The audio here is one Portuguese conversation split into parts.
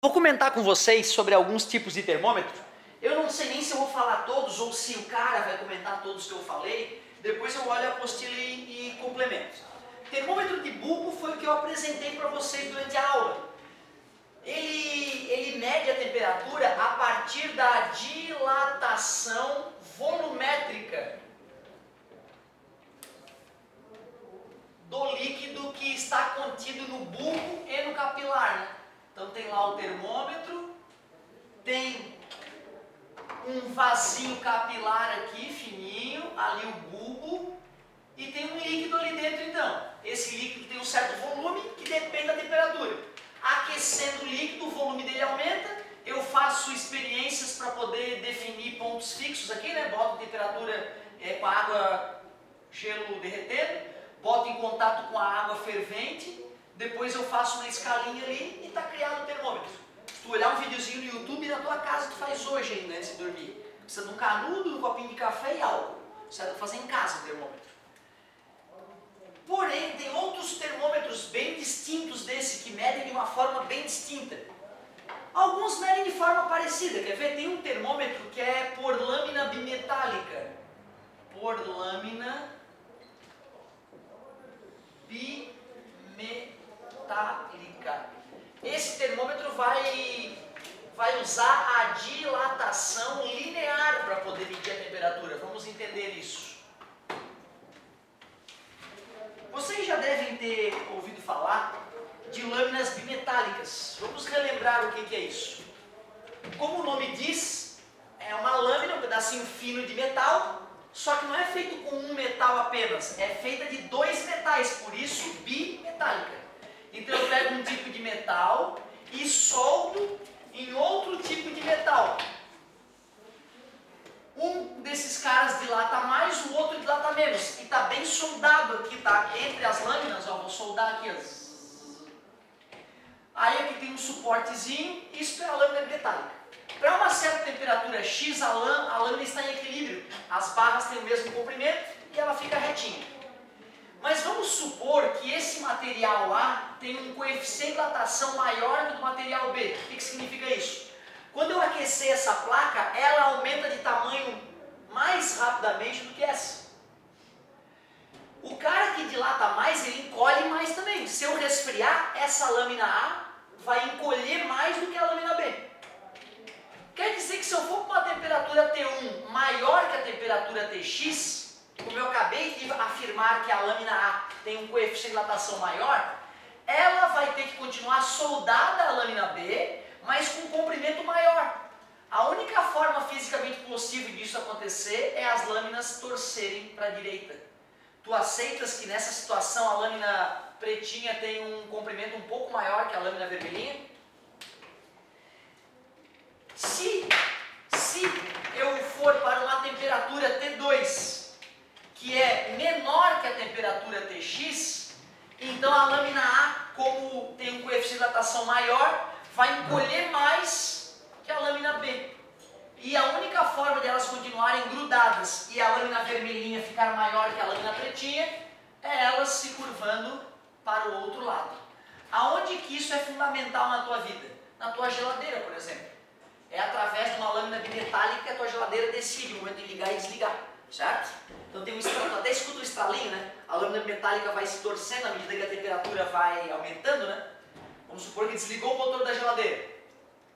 Vou comentar com vocês sobre alguns tipos de termômetro. Eu não sei nem se eu vou falar todos ou se o cara vai comentar todos que eu falei. Depois eu olho a apostila e complemento. Termômetro de bulbo foi o que eu apresentei para vocês durante a aula. Ele mede a temperatura a partir da dilatação volumétrica do líquido que está contido no bulbo e no capilar, né? Então tem lá o termômetro, tem um vasinho capilar aqui, fininho, ali o bulbo, e tem um líquido ali dentro então. Esse líquido tem um certo volume que depende da temperatura. Aquecendo o líquido, o volume dele aumenta, eu faço experiências para poder definir pontos fixos aqui, né? Boto a temperatura com a água, gelo derretendo, boto em contato com a água fervente, depois eu faço uma escalinha ali e está criado o termômetro. Se tu olhar um videozinho no YouTube, na tua casa tu faz hoje ainda antes de dormir. Precisa de um canudo, um copinho de café e álcool. Você vai fazer em casa o termômetro. Porém, tem outros termômetros bem distintos desse, que medem de uma forma bem distinta. Alguns medem de forma parecida, quer ver? Tem um termômetro que é por lâmina bimetálica. Por lâmina bimetálica. Esse termômetro vai usar a dilatação linear para poder medir a temperatura. Vamos entender isso. Vocês já devem ter ouvido falar de lâminas bimetálicas. Vamos relembrar o que é isso. Como o nome diz, é uma lâmina, um pedacinho fino de metal, só que não é feito com um metal apenas, é feita de dois metais, por isso bimetálica. Então eu pego um tipo de metal e soldo em outro tipo de metal. Um desses caras dilata mais, o outro dilata menos. E está bem soldado aqui, tá? Entre as lâminas, ó, vou soldar aqui. Aí aqui tem um suportezinho, isso é a lâmina bimetálica. Para uma certa temperatura X, a lâmina está em equilíbrio. As barras têm o mesmo comprimento e ela fica retinha. Mas vamos supor que esse material A tem um coeficiente de dilatação maior que o do material B. O que significa isso? Quando eu aquecer essa placa, ela aumenta de tamanho mais rapidamente do que essa. O cara que dilata mais, ele encolhe mais também. Se eu resfriar, essa lâmina A vai encolher mais do que a lâmina B. Quer dizer que se eu for com uma temperatura T1 maior que a temperatura Tx, como eu acabei de afirmar que a lâmina A tem um coeficiente de dilatação maior, ela vai ter que continuar soldada à lâmina B, mas com um comprimento maior. A única forma fisicamente possível disso acontecer é as lâminas torcerem para a direita. Tu aceitas que nessa situação a lâmina pretinha tem um comprimento um pouco maior que a lâmina vermelhinha? Se eu for para uma temperatura T2, que é menor que a temperatura Tx, então a lâmina A, como tem um coeficiente de dilatação maior, vai encolher mais que a lâmina B. E a única forma de elas continuarem grudadas e a lâmina vermelhinha ficar maior que a lâmina pretinha é elas se curvando para o outro lado. Aonde que isso é fundamental na tua vida? Na tua geladeira, por exemplo. É através de uma lâmina bimetálica que a tua geladeira decide o momento de ligar e desligar, certo? Então tem um estralo, até escuta o estralinho, né? A lâmina metálica vai se torcendo à medida que a temperatura vai aumentando, né? Vamos supor que desligou o motor da geladeira.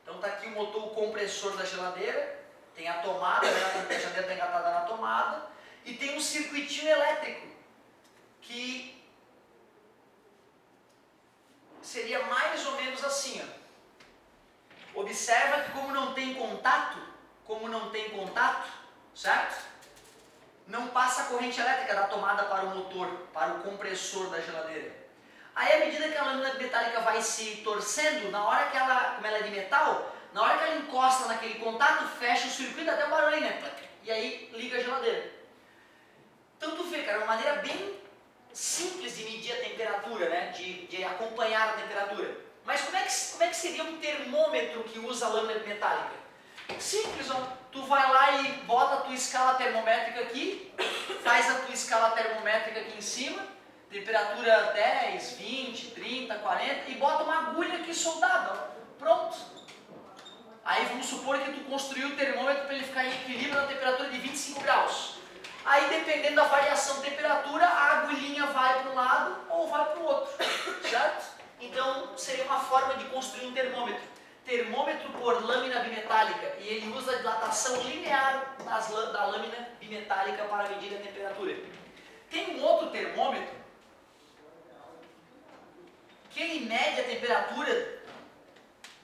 Então está aqui o motor, o compressor da geladeira, tem a tomada, né? A geladeira está engatada na tomada, e tem um circuitinho elétrico, que seria mais ou menos assim, ó. Observa que como não tem contato, certo? Não passa a corrente elétrica da tomada para o motor, para o compressor da geladeira. Aí, à medida que a lâmina metálica vai se torcendo, na hora que ela, como ela é de metal, na hora que ela encosta naquele contato, fecha o circuito até o barulho, né? E aí liga a geladeira. Então tu vê, cara, uma maneira bem simples de medir a temperatura, né? De acompanhar a temperatura. Mas como é que seria um termômetro que usa a lâmina metálica? Simples, ó. Tu vai lá e bota a tua escala termométrica aqui, faz a tua escala termométrica aqui em cima, temperatura 10, 20, 30, 40, e bota uma agulha aqui soldada, ó. Pronto. Aí vamos supor que tu construiu o termômetro para ele ficar em equilíbrio na temperatura de 25 graus. Aí dependendo da variação de temperatura, a agulhinha vai para um lado ou vai para o outro, certo? Então seria uma forma de construir um termômetro. Termômetro por lâmina bimetálica, e ele usa a dilatação linear da lâmina bimetálica para medir a temperatura. Tem um outro termômetro que ele mede a temperatura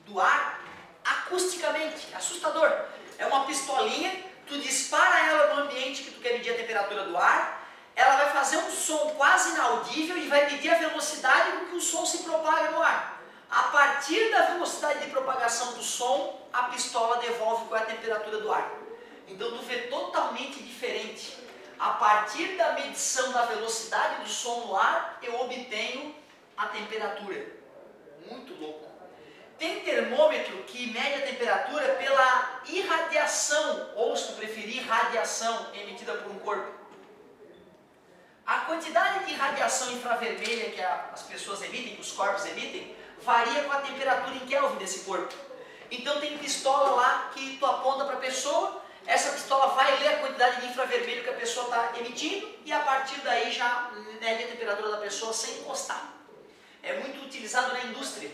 do ar acusticamente, assustador. É uma pistolinha, tu dispara ela no ambiente que tu quer medir a temperatura do ar, ela vai fazer um som quase inaudível e vai medir a velocidade com que o som se propaga no ar. A partir da velocidade de propagação do som, a pistola devolve qual é a temperatura do ar. Então tu vê totalmente diferente. A partir da medição da velocidade do som no ar, eu obtenho a temperatura. Muito louco. Tem termômetro que mede a temperatura pela irradiação, ou se tu preferir, radiação emitida por um corpo. A quantidade de radiação infravermelha que as pessoas emitem, que os corpos emitem, varia com a temperatura em Kelvin desse corpo. Então tem pistola lá que tu aponta para a pessoa, essa pistola vai ler a quantidade de infravermelho que a pessoa está emitindo e a partir daí já mede a temperatura da pessoa sem encostar. É muito utilizado na indústria.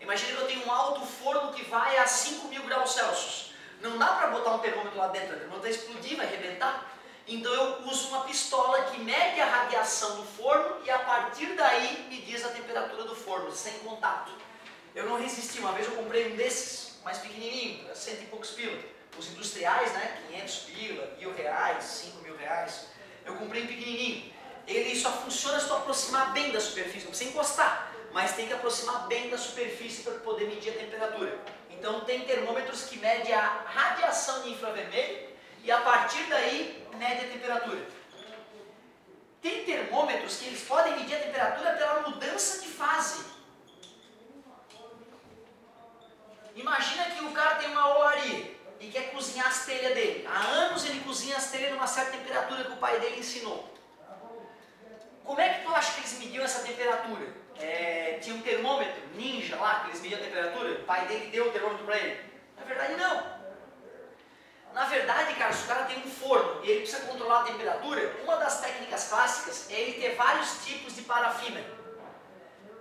Imagina que eu tenho um alto forno que vai a 5.000 graus Celsius. Não dá para botar um termômetro lá dentro, o termômetro vai explodir, vai arrebentar. Então eu uso uma pistola que mede a radiação do forno e a partir daí me diz a temperatura do forno, sem contato. Eu não resisti, uma vez eu comprei um desses, mais pequenininho, 100 e poucos pila. Os industriais, né, 500 pila, R$1.000, R$5.000. Eu comprei um pequenininho. Ele só funciona se tu aproximar bem da superfície, não precisa encostar, mas tem que aproximar bem da superfície para poder medir a temperatura. Então tem termômetros que medem a radiação de infravermelho e a partir daí mede a temperatura. Tem termômetros que eles podem medir a temperatura pela mudança de fase. Imagina que o cara tem uma olaria e quer cozinhar as telhas dele. Há anos ele cozinha as telhas numa certa temperatura que o pai dele ensinou. Como é que tu acha que eles mediam essa temperatura? Tinha um termômetro ninja lá que eles mediam a temperatura? O pai dele deu o termômetro para ele? Na verdade não. Na verdade, cara, se o cara tem um forno e ele precisa controlar a temperatura, uma das técnicas clássicas é ele ter vários tipos de parafina.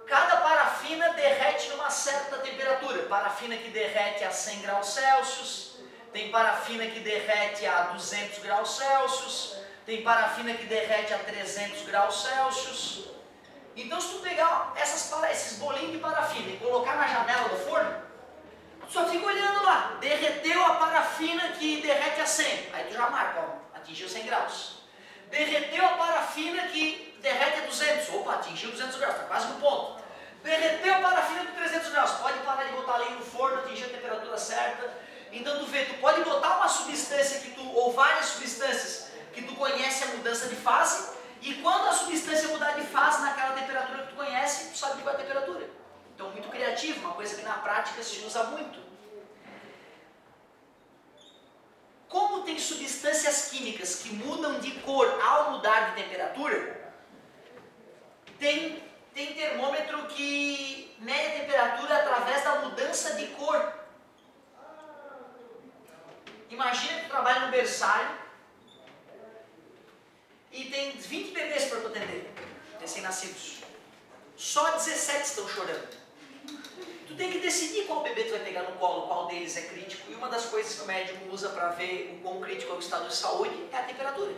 Cada parafina derrete numa certa temperatura. Parafina que derrete a 100 graus Celsius, tem parafina que derrete a 200 graus Celsius, tem parafina que derrete a 300 graus Celsius. Então se tu pegar esses bolinhos de parafina e colocar na janela do forno, tu só fica olhando lá, derreteu a parafina que derrete a 100, aí tu já marca, ó, atingiu 100 graus. Derreteu a parafina que derrete a 200, opa, atingiu 200 graus, está quase no ponto. Derreteu a parafina de 300 graus, pode parar de botar lenha no forno, atingir a temperatura certa. Então tu vê, tu pode botar uma substância ou várias substâncias que tu conhece a mudança de fase, e quando a substância mudar de fase naquela temperatura que tu conhece, tu sabe qual é a temperatura. Então muito criativo, uma coisa que na prática se usa muito. Como tem substâncias químicas que mudam de cor ao mudar de temperatura, tem termômetro que mede a temperatura através da mudança de cor. Imagina que tu trabalha no berçário e tem 20 bebês para tu atender, recém-nascidos. Só 17 estão chorando. Tu tem que decidir qual bebê tu vai pegar no colo, qual deles é crítico. E uma das coisas que o médico usa para ver o quão crítico é o estado de saúde é a temperatura.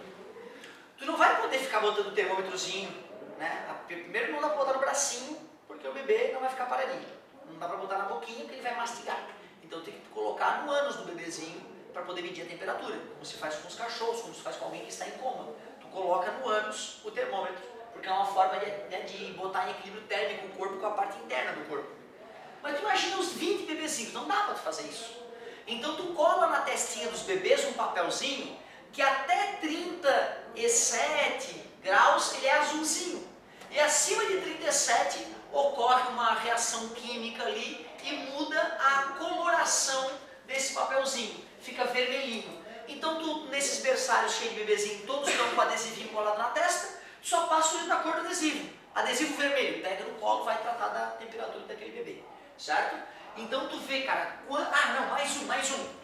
Tu não vai poder ficar botando o termômetrozinho, né? Primeiro não dá para botar no bracinho, porque o bebê não vai ficar paradinho. Não dá para botar na boquinha, porque ele vai mastigar. Então tem que colocar no ânus do bebezinho para poder medir a temperatura. Como se faz com os cachorros, como se faz com alguém que está em coma. Tu coloca no ânus o termômetro, porque é uma forma de botar em equilíbrio térmico o corpo com a parte interna do corpo. Mas tu imagina os 20 bebezinhos, não dá para tu fazer isso. Então tu cola na testinha dos bebês um papelzinho que até 37 graus ele é azulzinho. E acima de 37 ocorre uma reação química ali e muda a coloração desse papelzinho. Fica vermelhinho. Então tu, nesses berçários cheios de bebezinho, todos estão com adesivinho colado na testa, tu só passa o olho na cor do adesivo. Adesivo vermelho, pega no colo, vai tratar da temperatura daquele bebê. Certo? Então tu vê, cara, mais um.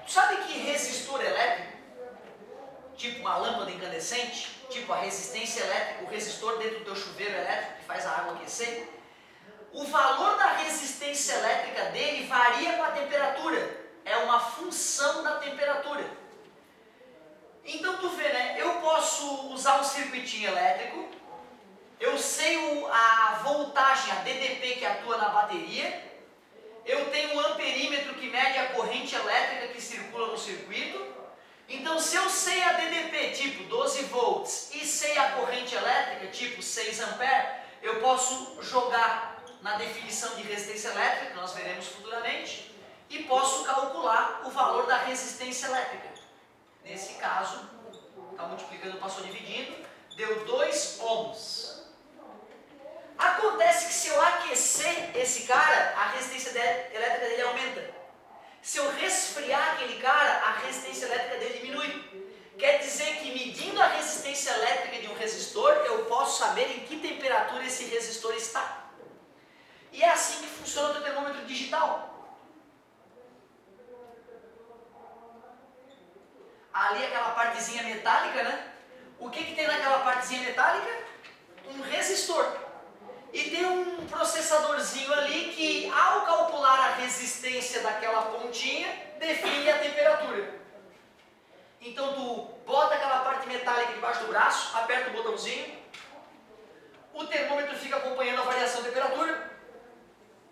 Tu sabe que resistor elétrico, tipo uma lâmpada incandescente, tipo a resistência elétrica, o resistor dentro do teu chuveiro elétrico que faz a água aquecer, o valor da resistência elétrica dele varia com a temperatura. É uma função da temperatura. Então tu vê, né? Eu posso usar um circuitinho elétrico, eu sei a voltagem, a DDP que atua na bateria, eu tenho um amperímetro que mede a corrente elétrica que circula no circuito. Então se eu sei a DDP tipo 12 volts e sei a corrente elétrica tipo 6 amperes, eu posso jogar na definição de resistência elétrica, que nós veremos futuramente, e posso calcular o valor da resistência elétrica. Nesse caso, está multiplicando, passou dividindo, deu 2 ohms. Acontece que se eu aquecer esse cara, a resistência elétrica dele aumenta. Se eu resfriar aquele cara, a resistência elétrica dele diminui. Quer dizer que medindo a resistência elétrica de um resistor, eu posso saber em que temperatura esse resistor está. E é assim que funciona o teu termômetro digital. Ali aquela partezinha metálica, né? O que tem naquela partezinha metálica? Um resistor. E tem um processadorzinho ali que, ao calcular a resistência daquela pontinha, define a temperatura. Então tu bota aquela parte metálica debaixo do braço, aperta o botãozinho, o termômetro fica acompanhando a variação de temperatura.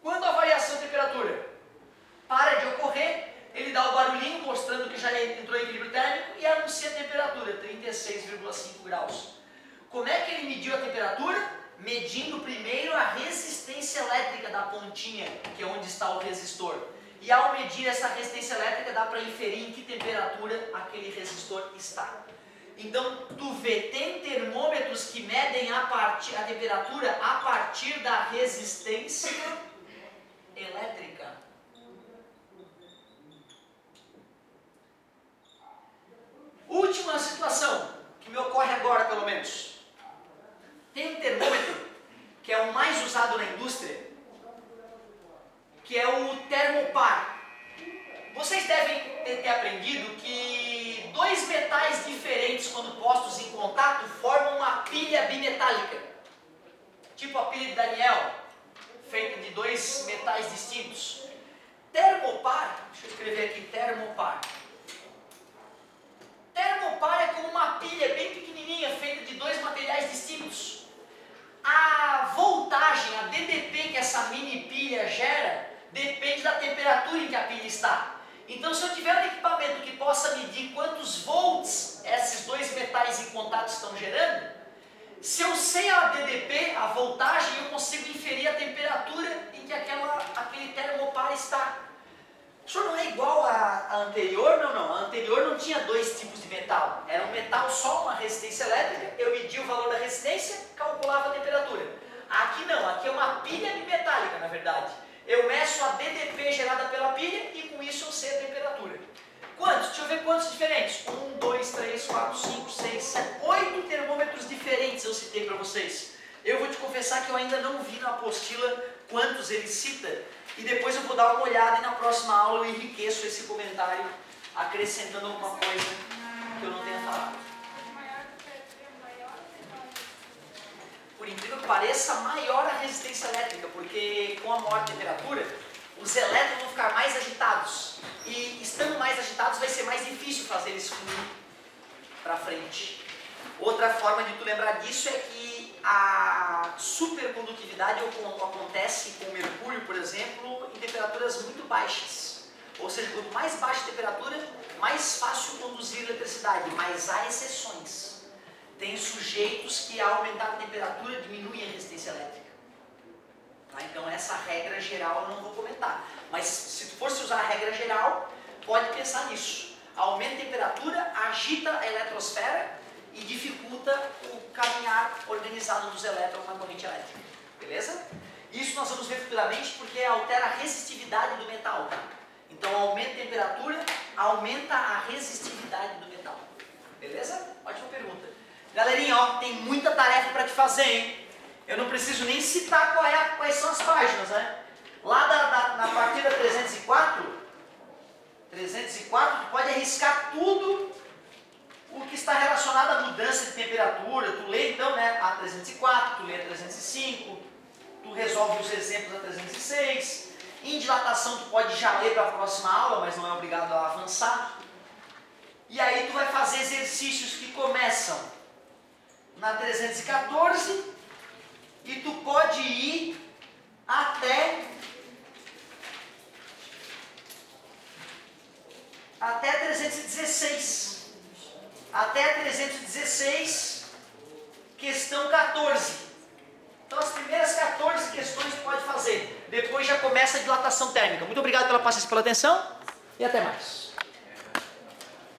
Quando a variação de temperatura para de ocorrer, ele dá o barulhinho mostrando que já entrou em equilíbrio térmico e anuncia a temperatura, 36,5 graus. Como é que ele mediu a temperatura? Medindo primeiro a resistência elétrica da pontinha, que é onde está o resistor. E ao medir essa resistência elétrica, dá para inferir em que temperatura aquele resistor está. Então, tu vê, tem termômetros que medem a temperatura a partir da resistência elétrica. Última situação, que me ocorre agora pelo menos. Tem um termômetro, que é o mais usado na indústria, que é o termopar. Vocês devem ter aprendido que dois metais diferentes, quando postos em contato, formam uma pilha bimetálica. Tipo a pilha de Daniel, feita de dois metais distintos. Termopar, deixa eu escrever aqui, termopar. Termopar é como uma pilha bem pequenininha, feita de dois materiais distintos. A voltagem, a DDP que essa mini pilha gera, depende da temperatura em que a pilha está. Então, se eu tiver um equipamento que possa medir quantos volts esses dois metais em contato estão gerando, se eu sei a DDP, a voltagem, eu consigo inferir a temperatura em que aquele termopar está. O senhor não é igual à anterior? Não. A anterior não tinha dois tipos de metal. Era um metal só, uma resistência elétrica, eu media o valor da resistência, calculava a temperatura. Aqui não, aqui é uma pilha bimetálica, na verdade. Eu meço a DDP gerada pela pilha e com isso eu sei a temperatura. Quantos? Deixa eu ver quantos diferentes. 1, 2, 3, 4, 5, 6, 7, 8 termômetros diferentes eu citei para vocês. Eu vou te confessar que eu ainda não vi na apostila quantos ele cita. E depois eu vou dar uma olhada e na próxima aula eu enriqueço esse comentário acrescentando alguma coisa que eu não tenha falado. Por incrível que pareça, maior a resistência elétrica, porque com a maior temperatura, os elétrons vão ficar mais agitados. E estando mais agitados, vai ser mais difícil fazer eles fluir para frente. Outra forma de tu lembrar disso é que a supercondutividade acontece com o mercúrio, por exemplo, em temperaturas muito baixas. Ou seja, quanto mais baixa a temperatura, mais fácil conduzir eletricidade, mas há exceções. Tem sujeitos que ao aumentar a temperatura diminuem a resistência elétrica. Tá? Então essa regra geral eu não vou comentar. Mas se tu fosse usar a regra geral, pode pensar nisso. Aumenta a temperatura, agita a eletrosfera e dificulta o caminhar organizado dos elétrons na corrente elétrica. Beleza? Isso nós vamos ver futuramente porque altera a resistividade do metal. Tá? Então aumenta a temperatura, aumenta a resistividade do metal. Beleza? Ótima pergunta. Galerinha, ó, tem muita tarefa para te fazer, hein? Eu não preciso nem citar quais são as páginas, né? Lá na partida 304, tu pode arriscar tudo o que está relacionado à mudança de temperatura. Tu lê então, né, a 304, tu lê a 305, tu resolve os exemplos a 306. Em dilatação tu pode já ler para a próxima aula, mas não é obrigado a avançar. E aí tu vai fazer exercícios que começam na 314 e tu pode ir até 316. Até 316, questão 14. Então as primeiras 14 questões tu pode fazer. Depois já começa a dilatação térmica. Muito obrigado pela paciência e pela atenção. E até mais.